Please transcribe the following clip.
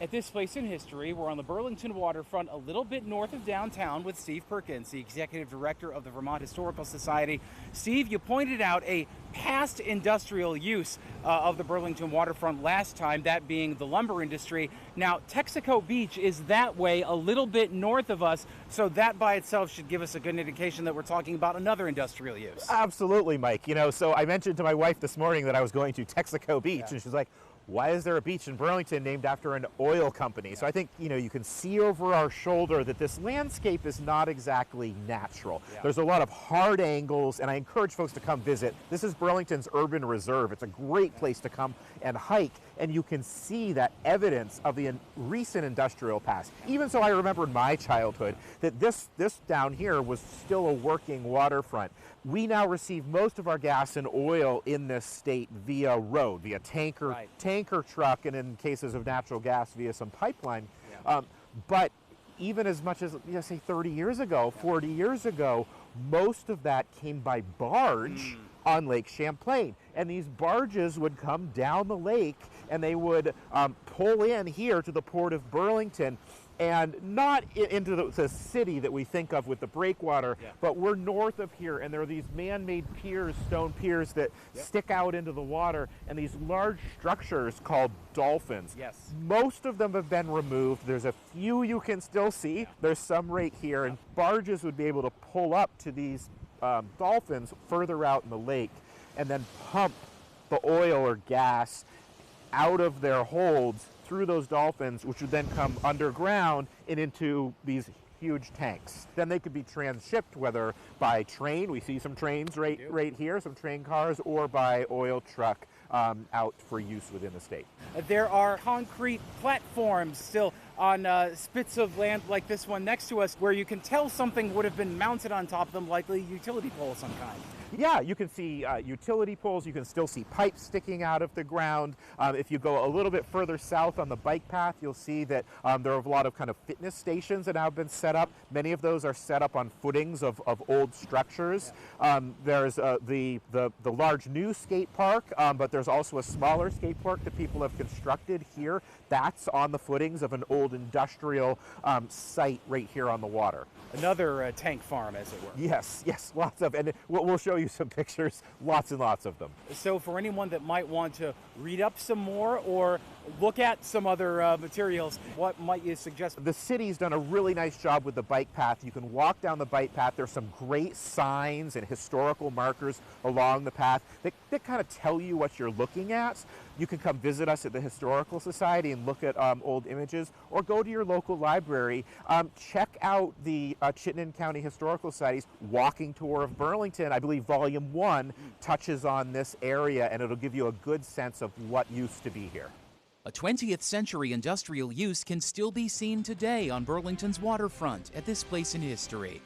At this place in history, we're on the Burlington waterfront, a little bit north of downtown, with Steve Perkins, the executive director of the Vermont Historical Society. Steve, you pointed out a past industrial use of the Burlington waterfront last time, that being the lumber industry. Now, Texaco Beach is that way, a little bit north of us, so that by itself should give us a good indication that we're talking about another industrial use. Absolutely, Mike. So I mentioned to my wife this morning that I was going to Texaco Beach, and she's like, why is there a beach in Burlington named after an oil company? So I think, you can see over our shoulder that this landscape is not exactly natural. There's a lot of hard angles, and I encourage folks to come visit. This is Burlington's Urban Reserve. It's a great place to come and hike, and you can see that evidence of the recent industrial past. Even so, I remember in my childhood that this down here was still a working waterfront. We now receive most of our gas and oil in this state via road, via tanker truck, and in cases of natural gas via some pipeline. But even as much as, say 30 years ago, 40 years ago, most of that came by barge on Lake Champlain. And these barges would come down the lake and they would pull in here to the port of Burlington, and not into the city that we think of with the breakwater, but we're north of here, and there are these man-made piers, stone piers that stick out into the water, and these large structures called dolphins. Most of them have been removed. There's a few you can still see. There's some right here, and barges would be able to pull up to these dolphins further out in the lake and then pump the oil or gas out of their holds through those dolphins, which would then come underground and into these huge tanks. Then they could be transshipped, whether by train, we see some trains right here, some train cars, or by oil truck out for use within the state. There are concrete platforms still on spits of land like this one next to us, where you can tell something would have been mounted on top of them, likely utility pole of some kind. Yeah, you can see utility poles. You can still see pipes sticking out of the ground. If you go a little bit further south on the bike path, you'll see that there are a lot of kind of fitness stations that have been set up. Many of those are set up on footings of old structures. There's the large new skate park, but there's also a smaller skate park that people have constructed here. That's on the footings of an old industrial site right here on the water. Another tank farm, as it were. Yes, lots of, and we'll show you some pictures, lots and lots of them. So for anyone that might want to read up some more or look at some other materials, what might you suggest? The city's done a really nice job with the bike path. You can walk down the bike path. There's some great signs and historical markers along the path that kind of tell you what you're looking at. You can come visit us at the Historical Society and look at old images, or go to your local library. Check out the Chittenden County Historical Society's Walking Tour of Burlington. I believe Volume 1 touches on this area, and it'll give you a good sense of what used to be here. A 20th century industrial use can still be seen today on Burlington's waterfront at this place in history.